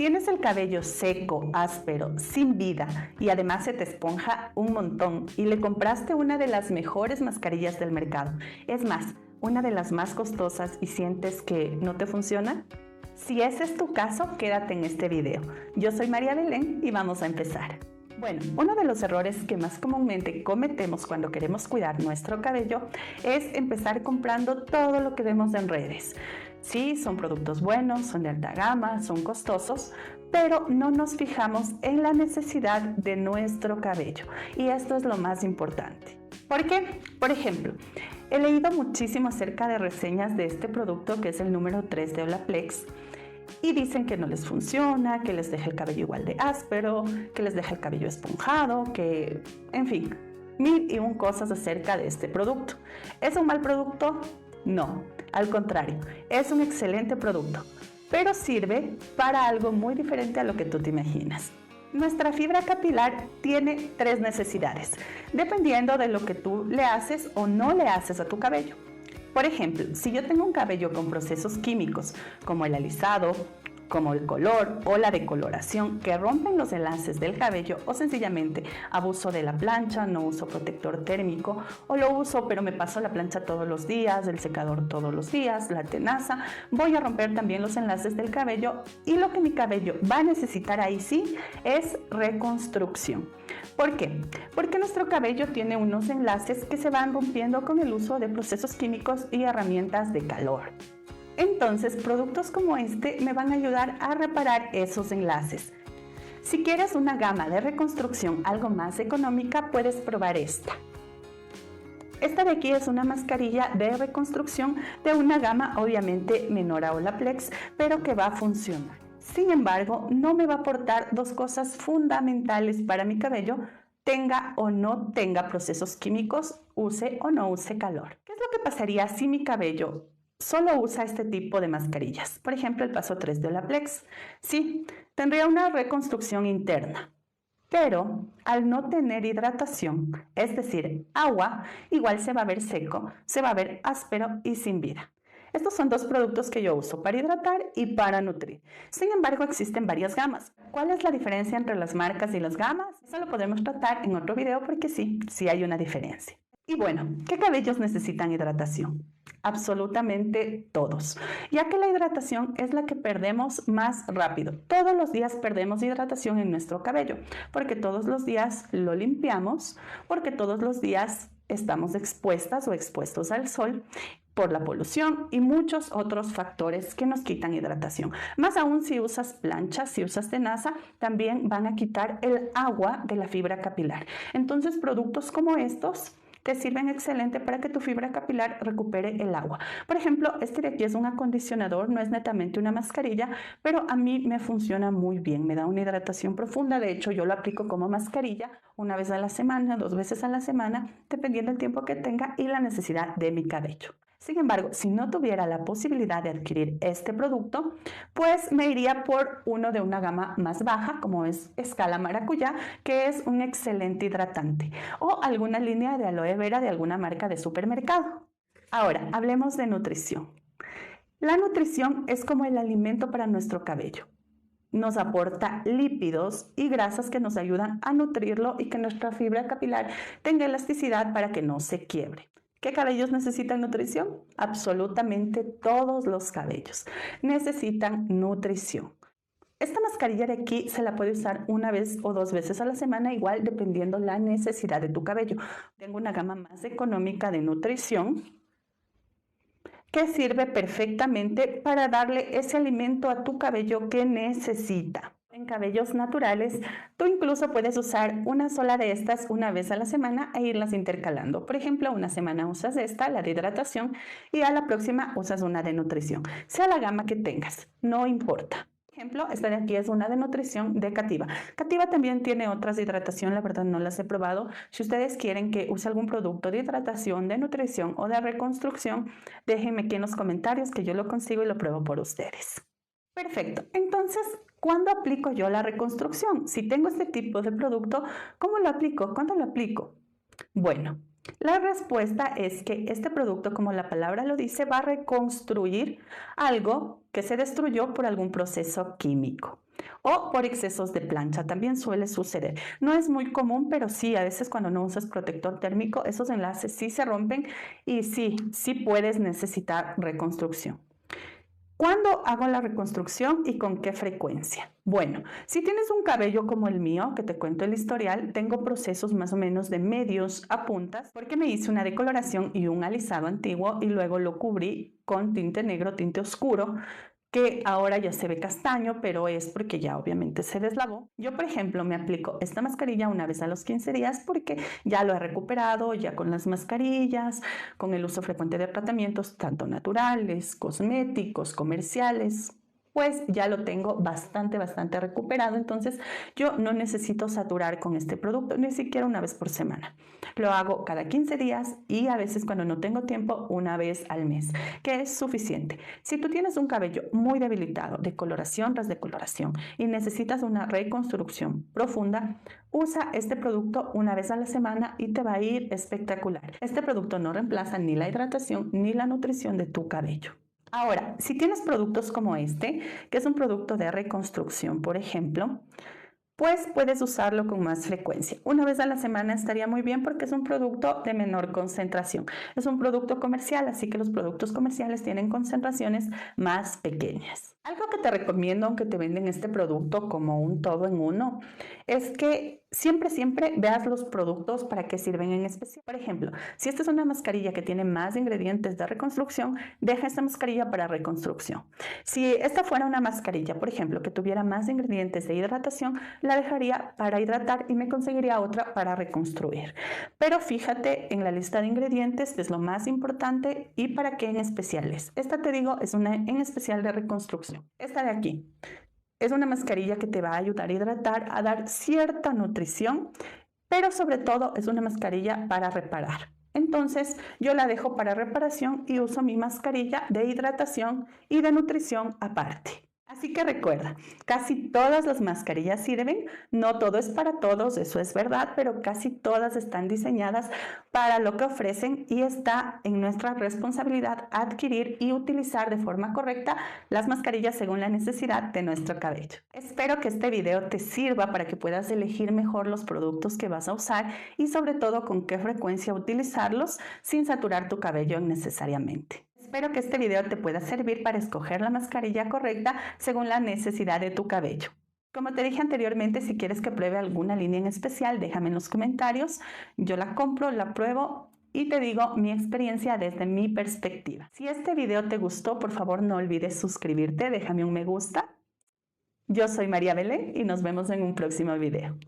¿Tienes el cabello seco, áspero, sin vida y además se te esponja un montón y le compraste una de las mejores mascarillas del mercado? Es más, una de las más costosas y sientes que no te funciona? Si ese es tu caso, quédate en este video. Yo soy María Belén y vamos a empezar. Bueno, uno de los errores que más comúnmente cometemos cuando queremos cuidar nuestro cabello es empezar comprando todo lo que vemos en redes. Sí, son productos buenos, son de alta gama, son costosos, pero no nos fijamos en la necesidad de nuestro cabello. Y esto es lo más importante. ¿Por qué? Por ejemplo, he leído muchísimo acerca de reseñas de este producto que es el número 3 de Olaplex. Y dicen que no les funciona, que les deja el cabello igual de áspero, que les deja el cabello esponjado, que, en fin, mil y un cosas acerca de este producto. ¿Es un mal producto? No, al contrario, es un excelente producto, pero sirve para algo muy diferente a lo que tú te imaginas. Nuestra fibra capilar tiene 3 necesidades, dependiendo de lo que tú le haces o no le haces a tu cabello. Por ejemplo, si yo tengo un cabello con procesos químicos como el alisado, como el color o la decoloración que rompen los enlaces del cabello o sencillamente abuso de la plancha, no uso protector térmico o lo uso pero me paso la plancha todos los días, el secador todos los días, la tenaza, voy a romper también los enlaces del cabello y lo que mi cabello va a necesitar ahí sí es reconstrucción. ¿Por qué? Porque nuestro cabello tiene unos enlaces que se van rompiendo con el uso de procesos químicos y herramientas de calor. Entonces, productos como este me van a ayudar a reparar esos enlaces. Si quieres una gama de reconstrucción algo más económica, puedes probar esta. Esta de aquí es una mascarilla de reconstrucción de una gama obviamente menor a Olaplex, pero que va a funcionar. Sin embargo, no me va a aportar 2 cosas fundamentales para mi cabello, tenga o no tenga procesos químicos, use o no use calor. ¿Qué es lo que pasaría si mi cabello solo usa este tipo de mascarillas? Por ejemplo, el paso 3 de Olaplex. Sí, tendría una reconstrucción interna, pero al no tener hidratación, es decir, agua, igual se va a ver seco, se va a ver áspero y sin vida. Estos son 2 productos que yo uso para hidratar y para nutrir. Sin embargo, existen varias gamas. ¿Cuál es la diferencia entre las marcas y las gamas? Eso lo podemos tratar en otro video porque sí hay una diferencia. Y bueno, ¿qué cabellos necesitan hidratación? Absolutamente todos, ya que la hidratación es la que perdemos más rápido. Todos los días perdemos hidratación en nuestro cabello, porque todos los días lo limpiamos, porque todos los días estamos expuestas o expuestos al sol, por la polución y muchos otros factores que nos quitan hidratación. Más aún si usas planchas, si usas tenaza, también van a quitar el agua de la fibra capilar. Entonces, productos como estos te sirven excelente para que tu fibra capilar recupere el agua. Por ejemplo, este de aquí es un acondicionador, no es netamente una mascarilla, pero a mí me funciona muy bien, me da una hidratación profunda. De hecho, yo lo aplico como mascarilla una vez a la semana, 2 veces a la semana, dependiendo del tiempo que tenga y la necesidad de mi cabello. Sin embargo, si no tuviera la posibilidad de adquirir este producto, pues me iría por uno de una gama más baja, como es Escala Maracuyá, que es un excelente hidratante, o alguna línea de aloe vera de alguna marca de supermercado. Ahora, hablemos de nutrición. La nutrición es como el alimento para nuestro cabello. Nos aporta lípidos y grasas que nos ayudan a nutrirlo y que nuestra fibra capilar tenga elasticidad para que no se quiebre. ¿Qué cabellos necesitan nutrición? Absolutamente todos los cabellos necesitan nutrición. Esta mascarilla de aquí se la puede usar una vez o 2 veces a la semana, igual dependiendo la necesidad de tu cabello. Tengo una gama más económica de nutrición que sirve perfectamente para darle ese alimento a tu cabello que necesita. En cabellos naturales, tú incluso puedes usar una sola de estas una vez a la semana e irlas intercalando. Por ejemplo, una semana usas esta, la de hidratación, y a la próxima usas una de nutrición. Sea la gama que tengas, no importa. Por ejemplo, esta de aquí es una de nutrición de Cativa. Cativa también tiene otras de hidratación, la verdad no las he probado. Si ustedes quieren que use algún producto de hidratación, de nutrición o de reconstrucción, déjenme aquí en los comentarios que yo lo consigo y lo pruebo por ustedes. Perfecto, entonces, ¿cuándo aplico yo la reconstrucción? Si tengo este tipo de producto, ¿cómo lo aplico? ¿Cuándo lo aplico? Bueno, La respuesta es que este producto, como la palabra lo dice, va a reconstruir algo que se destruyó por algún proceso químico o por excesos de plancha. También suele suceder. No es muy común, pero sí, a veces cuando no usas protector térmico, esos enlaces sí se rompen y sí puedes necesitar reconstrucción. ¿Cuándo hago la reconstrucción y con qué frecuencia? Bueno, si tienes un cabello como el mío, que te cuento el historial, tengo procesos más o menos de medios a puntas porque me hice una decoloración y un alisado antiguo y luego lo cubrí con tinte negro, tinte oscuro, que ahora ya se ve castaño, pero es porque ya obviamente se deslavó. Yo, por ejemplo, me aplico esta mascarilla una vez a los 15 días porque ya lo he recuperado, ya con las mascarillas, con el uso frecuente de tratamientos, tanto naturales, cosméticos, comerciales, pues ya lo tengo bastante recuperado. Entonces yo no necesito saturar con este producto ni siquiera una vez por semana. Lo hago cada 15 días y a veces cuando no tengo tiempo una vez al mes, que es suficiente. Si tú tienes un cabello muy debilitado, decoloración tras decoloración y necesitas una reconstrucción profunda, usa este producto una vez a la semana y te va a ir espectacular. Este producto no reemplaza ni la hidratación ni la nutrición de tu cabello. Ahora, si tienes productos como este, que es un producto de reconstrucción, por ejemplo, pues puedes usarlo con más frecuencia. Una vez a la semana estaría muy bien porque es un producto de menor concentración. Es un producto comercial, así que los productos comerciales tienen concentraciones más pequeñas. Algo que te recomiendo, aunque te venden este producto como un todo en uno, es que siempre veas los productos para qué sirven en especial. Por ejemplo, si esta es una mascarilla que tiene más ingredientes de reconstrucción, deja esta mascarilla para reconstrucción. Si esta fuera una mascarilla, por ejemplo, que tuviera más ingredientes de hidratación, la dejaría para hidratar y me conseguiría otra para reconstruir. Pero fíjate en la lista de ingredientes, que es lo más importante y para qué en especial es. Esta te digo es una en especial de reconstrucción. Esta de aquí es una mascarilla que te va a ayudar a hidratar, a dar cierta nutrición, pero sobre todo es una mascarilla para reparar. Entonces yo la dejo para reparación y uso mi mascarilla de hidratación y de nutrición aparte. Así que recuerda, casi todas las mascarillas sirven, no todo es para todos, eso es verdad, pero casi todas están diseñadas para lo que ofrecen y está en nuestra responsabilidad adquirir y utilizar de forma correcta las mascarillas según la necesidad de nuestro cabello. Espero que este video te sirva para que puedas elegir mejor los productos que vas a usar y sobre todo con qué frecuencia utilizarlos sin saturar tu cabello innecesariamente. Espero que este video te pueda servir para escoger la mascarilla correcta según la necesidad de tu cabello. Como te dije anteriormente, si quieres que pruebe alguna línea en especial, déjame en los comentarios. Yo la compro, la pruebo y te digo mi experiencia desde mi perspectiva. Si este video te gustó, por favor no olvides suscribirte, déjame un me gusta. Yo soy María Belén y nos vemos en un próximo video.